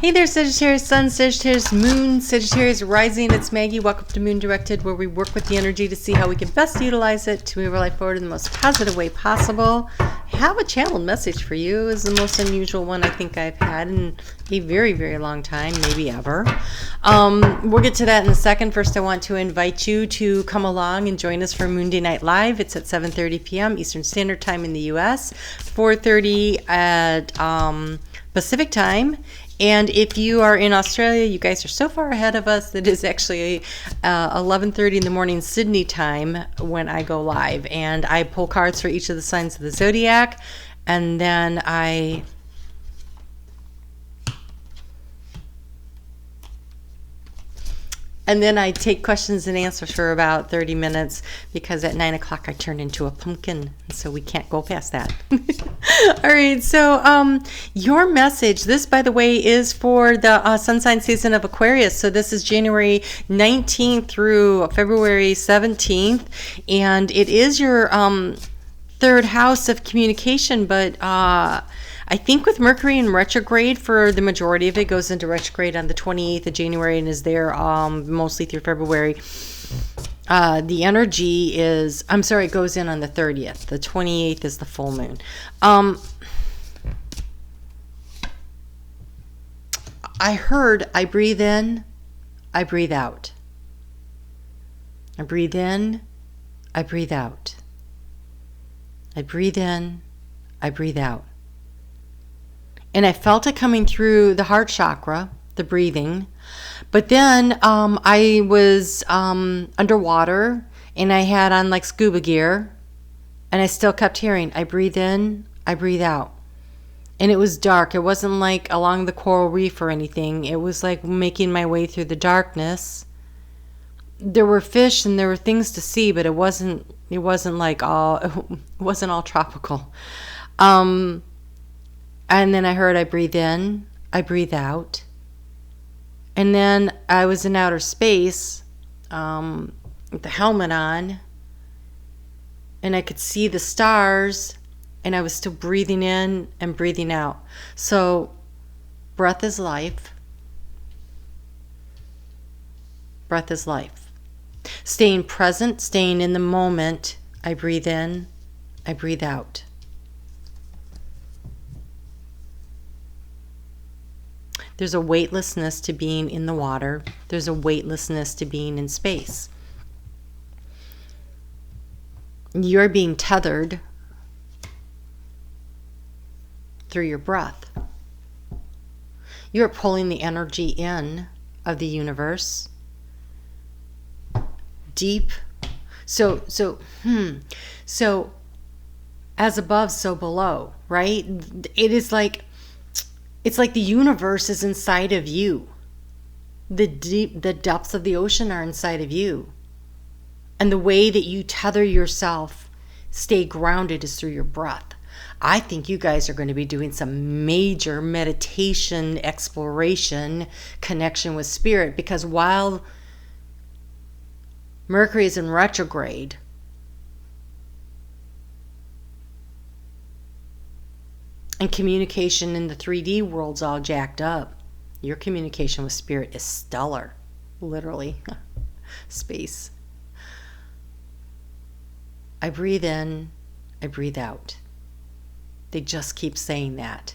Hey there, Sagittarius Sun, Sagittarius Moon, Sagittarius Rising. It's Maggie. Welcome to Moon Directed, where we work with the energy to see how we can best utilize it to move our life forward in the most positive way possible. I have a channeled message for you. It's the most unusual one I think I've had in a very, very long time, maybe ever. We'll get to that in a second. First, I want to invite you to come along and join us for Moonday Night Live. It's at 7:30 p.m. Eastern Standard Time in the U.S., 4:30 at Pacific Time. And if you are in Australia, you guys are so far ahead of us that it's actually 11:30 in the morning Sydney time when I go live. And I pull cards for each of the signs of the zodiac, and then I take questions and answers for about 30 minutes, because at 9 o'clock I turn into a pumpkin, so we can't go past that. All right, so your message, this, by the way, is for the sun sign season of Aquarius. So this is January 19th through February 17th, and it is your third house of communication, but I think with Mercury in retrograde, for the majority of it, goes into retrograde on the 28th of January and is there mostly through February. The energy is, it goes in on the 30th. The 28th is the full moon. I heard, I breathe in, I breathe out. I breathe in, I breathe out. I breathe in, I breathe out. And I felt it coming through the heart chakra, the breathing. But then I was underwater, and I had on like scuba gear, and I still kept hearing, I breathe in, I breathe out. And it was dark. It wasn't like along the coral reef or anything. It was like making my way through the darkness. There were fish and there were things to see, but it wasn't like it wasn't all tropical. And then I heard, I breathe in, I breathe out. And then I was in outer space with the helmet on, and I could see the stars, and I was still breathing in and breathing out. So breath is life. Breath is life. Staying present, staying in the moment. I breathe in, I breathe out. There's a weightlessness to being in the water. There's a weightlessness to being in space. You're being tethered through your breath. You're pulling the energy in of the universe deep. So as above, so below, right? It's like the universe is inside of you. The depths of the ocean are inside of you. And the way that you tether yourself, stay grounded, is through your breath. I think you guys are going to be doing some major meditation, exploration, connection with spirit, because while Mercury is in retrograde, and communication in the 3D world's all jacked up, your communication with spirit is stellar. Literally. Space. I breathe in, I breathe out. They just keep saying that.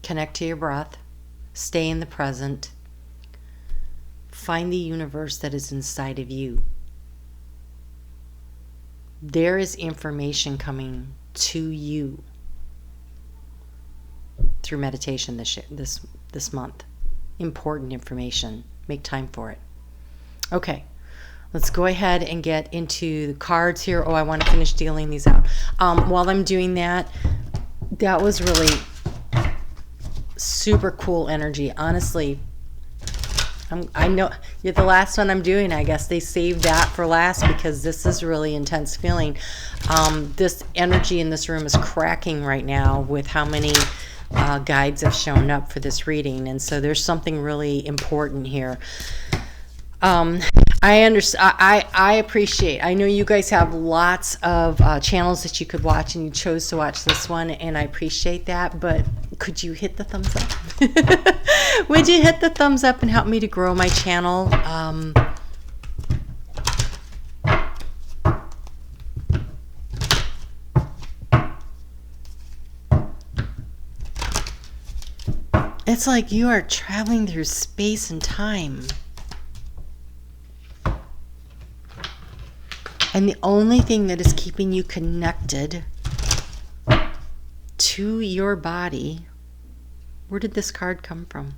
Connect to your breath. Stay in the present. Find the universe that is inside of you. There is information coming to you through meditation this month. Important information. Make time for it. Okay, let's go ahead and get into the cards here. I want to finish dealing these out. While I'm doing that, that was really super cool energy. Honestly, I know you're the last one I'm doing. I guess they saved that for last because this is really intense feeling. This energy in this room is cracking right now with how many guides have shown up for this reading. And so there's something really important here. I understand. I appreciate. I know you guys have lots of channels that you could watch, and you chose to watch this one, and I appreciate that. But could you hit the thumbs up? Would you hit the thumbs up and help me to grow my channel? It's like you are traveling through space and time. And the only thing that is keeping you connected to your body, where did this card come from?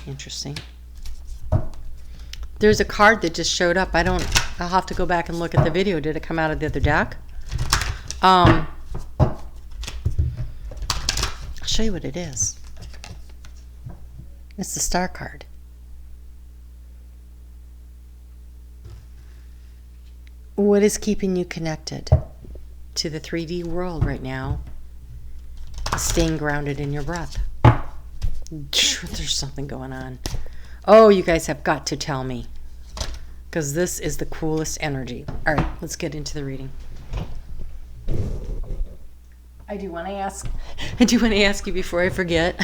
Interesting. There's a card that just showed up. I'll have to go back and look at the video. Did it come out of the other deck? I'll show you what it is. It's the Star card. What is keeping you connected to the 3D world right now? Staying grounded in your breath. There's something going on. Oh, you guys have got to tell me, because this is the coolest energy. All right, let's get into the reading. I do want to ask you before I forget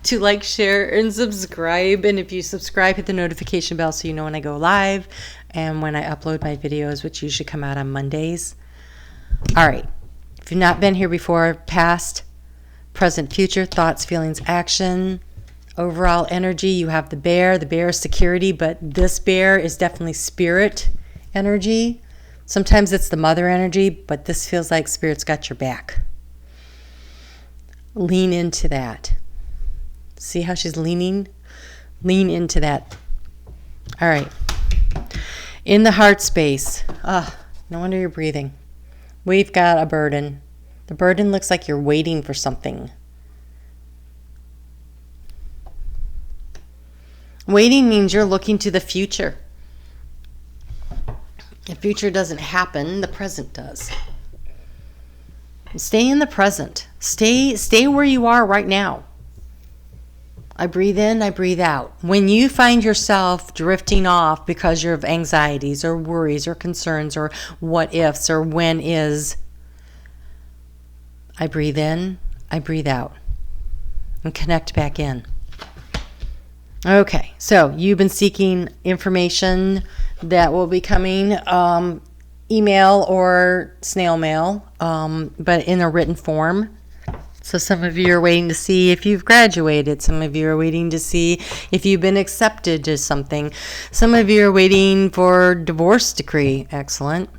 to like, share, and subscribe. And if you subscribe, hit the notification bell so you know when I go live and when I upload my videos, which usually come out on Mondays. All right. If you've not been here before, past, present, future, thoughts, feelings, action, overall energy, you have the bear. The bear is security, but this bear is definitely spirit energy. Sometimes it's the mother energy, but this feels like spirit's got your back. Lean into that. See how she's leaning? Lean into that. All right. In the heart space. No wonder you're breathing. We've got a burden. The burden looks like you're waiting for something. Waiting means you're looking to the future. The future doesn't happen, the present does. Stay in the present. Stay where you are right now. I breathe in, I breathe out. When you find yourself drifting off because of anxieties or worries or concerns or what ifs or when is, I breathe in, I breathe out, and connect back in. Okay, so you've been seeking information that will be coming email or snail mail, but in a written form. So some of you are waiting to see if you've graduated. Some of you are waiting to see if you've been accepted to something. Some of you are waiting for divorce decree. Excellent.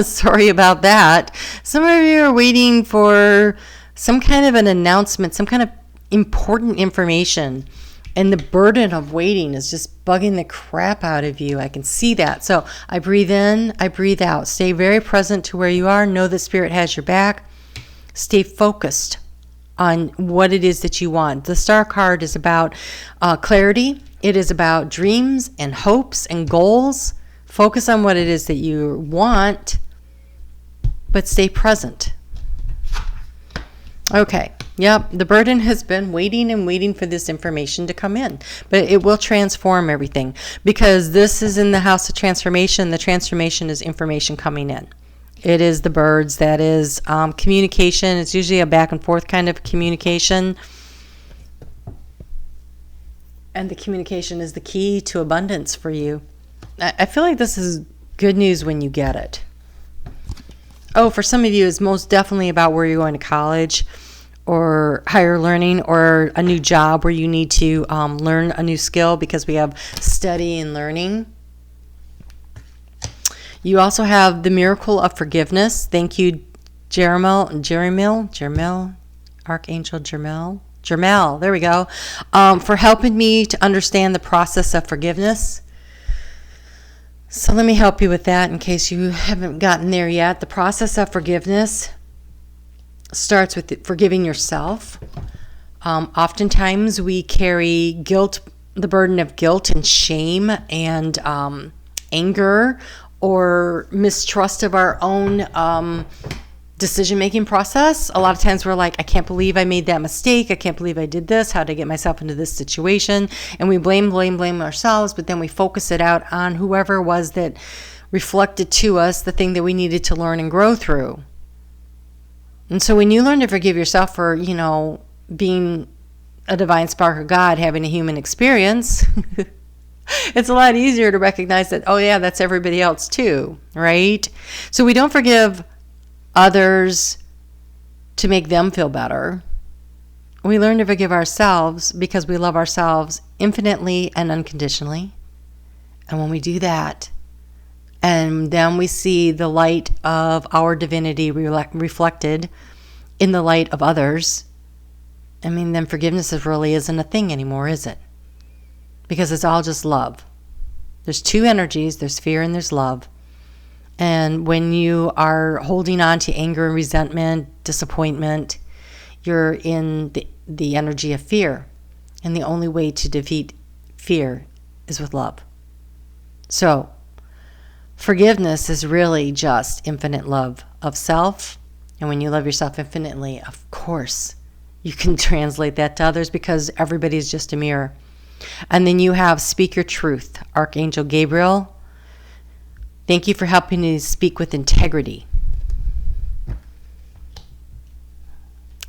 Sorry about that. Some of you are waiting for some kind of an announcement, some kind of important information. And the burden of waiting is just bugging the crap out of you. I can see that. So I breathe in, I breathe out. Stay very present to where you are. Know that Spirit has your back. Stay focused on what it is that you want. The Star card is about clarity. It is about dreams and hopes and goals. Focus on what it is that you want, but stay present. Okay. Yep, the burden has been waiting and waiting for this information to come in. But it will transform everything because this is in the house of transformation. The transformation is information coming in. It is the birds. That is communication. It's usually a back and forth kind of communication. And the communication is the key to abundance for you. I feel like this is good news when you get it. Oh, for some of you, it's most definitely about where you're going to college or higher learning or a new job where you need to learn a new skill because we have study and learning. You also have the miracle of forgiveness. Thank you, Jermel, Archangel Jermel, there we go, for helping me to understand the process of forgiveness. So let me help you with that in case you haven't gotten there yet. The process of forgiveness starts with forgiving yourself. Oftentimes we carry guilt, the burden of guilt and shame and anger or mistrust of our own decision-making process. A lot of times we're like, I can't believe I made that mistake. I can't believe I did this. How did I get myself into this situation? And we blame ourselves, but then we focus it out on whoever it was that reflected to us the thing that we needed to learn and grow through. And so when you learn to forgive yourself for, being a divine spark of God, having a human experience, it's a lot easier to recognize that, oh yeah, that's everybody else too, right? So we don't forgive others to make them feel better. We learn to forgive ourselves because we love ourselves infinitely and unconditionally. And when we do that, and then we see the light of our divinity reflected in the light of others, then forgiveness really isn't a thing anymore, is it? Because it's all just love. There's two energies, there's fear and there's love. And when you are holding on to anger and resentment, disappointment, you're in the energy of fear. And the only way to defeat fear is with love. So, forgiveness is really just infinite love of self. And when you love yourself infinitely, of course, you can translate that to others because everybody's just a mirror. And then you have Speak Your Truth, Archangel Gabriel. Thank you for helping me speak with integrity.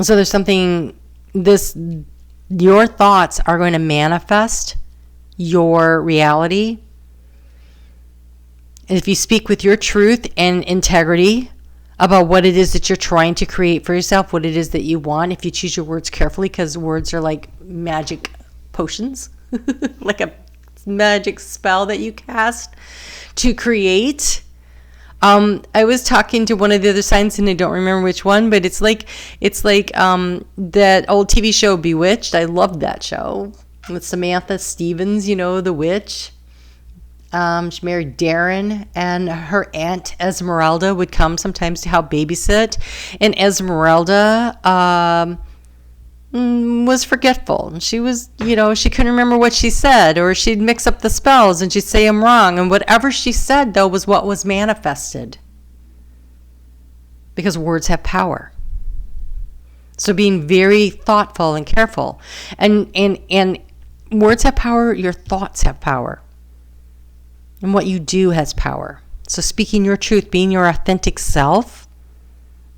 So there's something, your thoughts are going to manifest your reality. And if you speak with your truth and integrity about what it is that you're trying to create for yourself, what it is that you want, if you choose your words carefully, because words are like magic potions, like a magic spell that you cast to create. I was talking to one of the other signs and I don't remember which one, but it's like that old TV show Bewitched. I loved that show with Samantha Stevens, the witch. She married Darren, and her aunt Esmeralda would come sometimes to help babysit, and Esmeralda was forgetful. She was, she couldn't remember what she said, or she'd mix up the spells and she'd say them wrong. And whatever she said, though, was what was manifested. Because words have power. So being very thoughtful and careful. And words have power, your thoughts have power. And what you do has power. So speaking your truth, being your authentic self,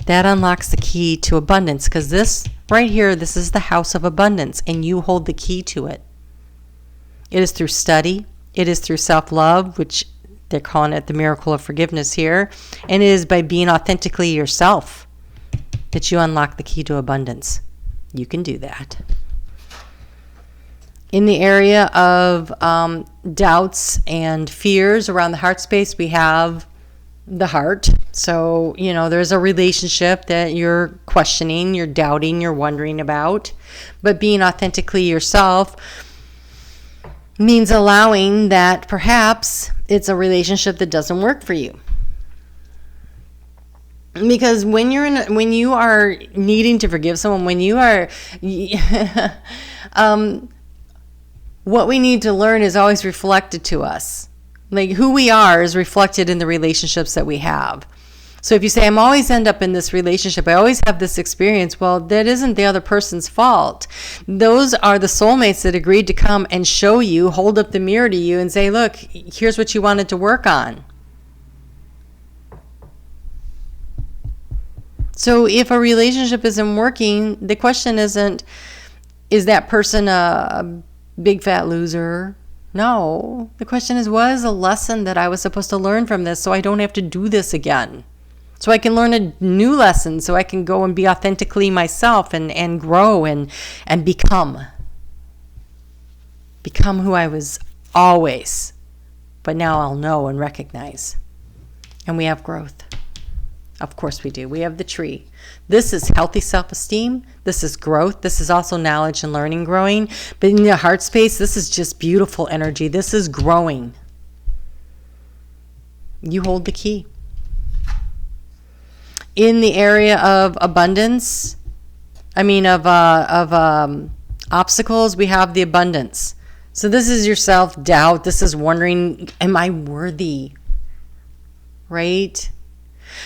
that unlocks the key to abundance, because this right here, this is the house of abundance, and you hold the key to it. It is through study. It is through self-love, which they're calling it the miracle of forgiveness here. And it is by being authentically yourself that you unlock the key to abundance. You can do that. In the area of doubts and fears around the heart space, we have the heart. So, there's a relationship that you're questioning, you're doubting, you're wondering about. But being authentically yourself means allowing that perhaps it's a relationship that doesn't work for you. Because when you are needing to forgive someone, when you are what we need to learn is always reflected to us. Like who we are is reflected in the relationships that we have. So if you say, I'm always end up in this relationship, I always have this experience, well, that isn't the other person's fault. Those are the soulmates that agreed to come and show you, hold up the mirror to you and say, look, here's what you wanted to work on. So if a relationship isn't working, the question isn't, is that person a big fat loser? No. The question is, what is a lesson that I was supposed to learn from this so I don't have to do this again? So I can learn a new lesson, so I can go and be authentically myself and grow and become who I was always. But now I'll know and recognize. And we have growth. Of course we do. We have the tree. This is healthy self-esteem. This is growth. This is also knowledge and learning growing. But in the heart space, this is just beautiful energy. This is growing. You hold the key. In the area of abundance, obstacles, we have the abundance. So this is your self-doubt. This is wondering, am I worthy? Right?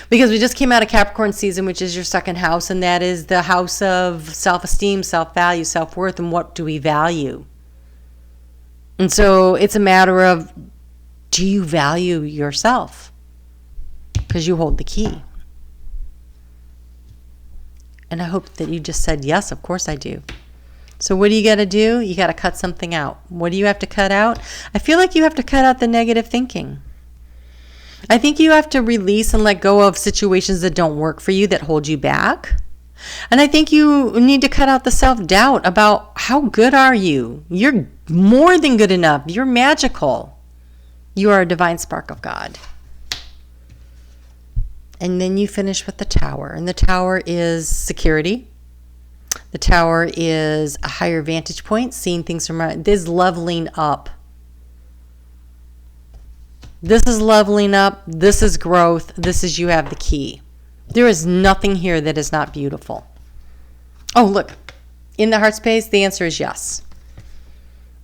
Because we just came out of Capricorn season, which is your second house, and that is the house of self-esteem, self-value, self-worth, and what do we value? And so it's a matter of, do you value yourself? Because you hold the key. And I hope that you just said, yes, of course I do. So what do you got to do? You got to cut something out. What do you have to cut out? I feel like you have to cut out the negative thinking. I think you have to release and let go of situations that don't work for you, that hold you back. And I think you need to cut out the self-doubt about how good are you? You're more than good enough. You're magical. You are a divine spark of God. And then you finish with the Tower. And the Tower is security. The Tower is a higher vantage point, seeing things from this leveling up. This is leveling up. This is growth. This is you have the key. There is nothing here that is not beautiful. Oh, look. In the heart space, the answer is yes.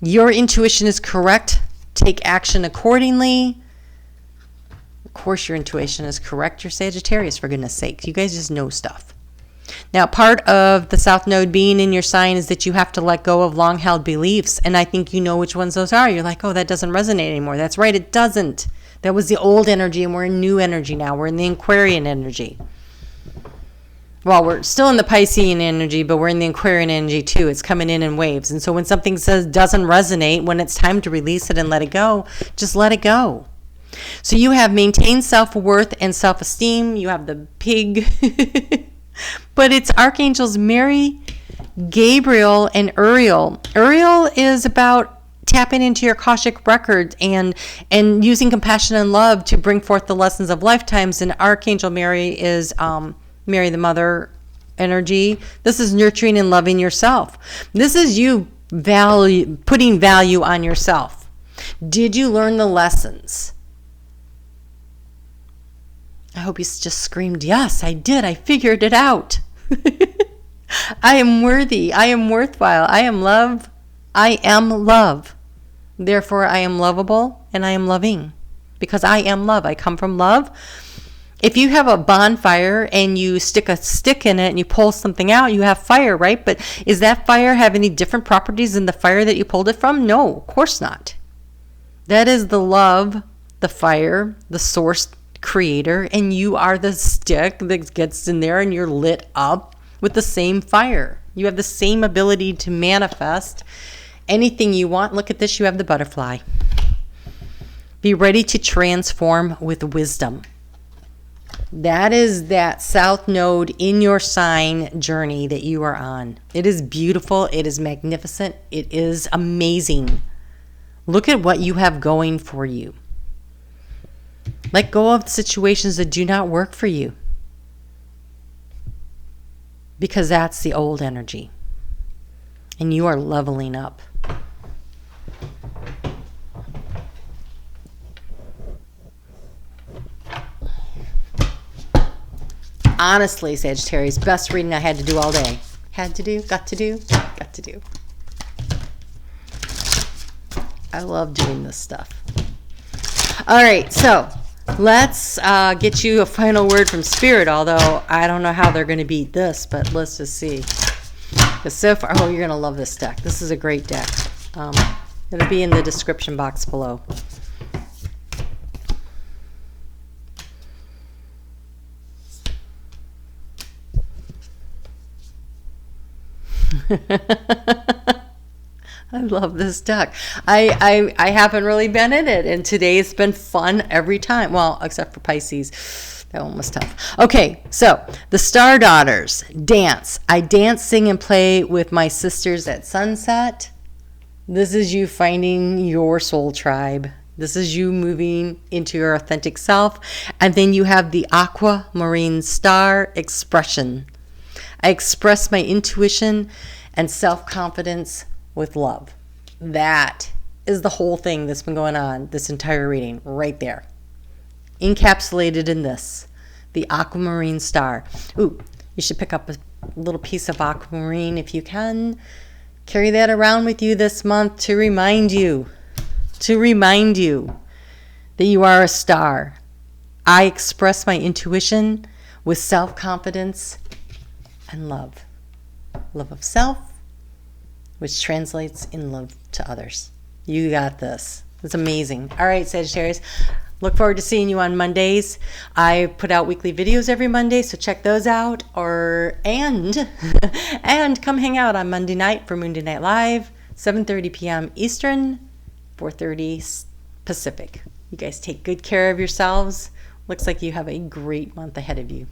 Your intuition is correct. Take action accordingly. Of course, your intuition is correct. You're Sagittarius, for goodness sake. You guys just know stuff. Now, part of the South Node being in your sign is that you have to let go of long-held beliefs. And I think you know which ones those are. You're like, oh, that doesn't resonate anymore. That's right, it doesn't. That was the old energy, and we're in new energy now. We're in the Aquarian energy. Well, we're still in the Piscean energy, but we're in the Aquarian energy too. It's coming in waves. And so when something says doesn't resonate, when it's time to release it and let it go, just let it go. So you have maintained self-worth and self-esteem. You have the pig. But it's archangels Mary, Gabriel, and Uriel. Uriel is about tapping into your Akashic records and using compassion and love to bring forth the lessons of lifetimes. And Archangel Mary is Mary the Mother energy. This is nurturing and loving yourself. This is you putting value on yourself. Did you learn the lessons? I hope you just screamed, yes, I did. I figured it out. I am worthy. I am worthwhile. I am love. I am love. Therefore, I am lovable and I am loving because I am love. I come from love. If you have a bonfire and you stick a stick in it and you pull something out, you have fire, right? But is that fire have any different properties than the fire that you pulled it from? No, of course not. That is the love, the fire, the source creator, and you are the stick that gets in there and you're lit up with the same fire. You have the same ability to manifest anything you want. Look at this, you have the butterfly. Be ready to transform with wisdom. That is that South Node in your sign journey that you are on. It is beautiful. It is magnificent. It is amazing. Look at what you have going for you. Let go of situations that do not work for you. Because that's the old energy. And you are leveling up. Honestly, Sagittarius, best reading I had to do all day. Had to do, got to do, got to do. I love doing this stuff. All right, so let's get you a final word from Spirit, although I don't know how they're going to beat this, but let's just see. Because so far, oh, you're going to love this deck. This is a great deck. It'll be in the description box below. I love this deck. I haven't really been in it, and today's been fun every time. Well, except for Pisces. That one was tough. Okay, so the Star Daughters dance. I dance, sing, and play with my sisters at sunset. This is you finding your soul tribe. This is you moving into your authentic self. And then you have the aquamarine star expression. I express my intuition and self-confidence with love. That is the whole thing that's been going on this entire reading right there. Encapsulated in this, the aquamarine star. Ooh, you should pick up a little piece of aquamarine if you can. Carry that around with you this month to remind you that you are a star. I express my intuition with self-confidence and love. Love of self, which translates in love to others. You got this. It's amazing. All right, Sagittarius. Look forward to seeing you on Mondays. I put out weekly videos every Monday, so check those out. And come hang out on Monday night for Monday Night Live, 7:30 p.m. Eastern, 4:30 Pacific. You guys take good care of yourselves. Looks like you have a great month ahead of you.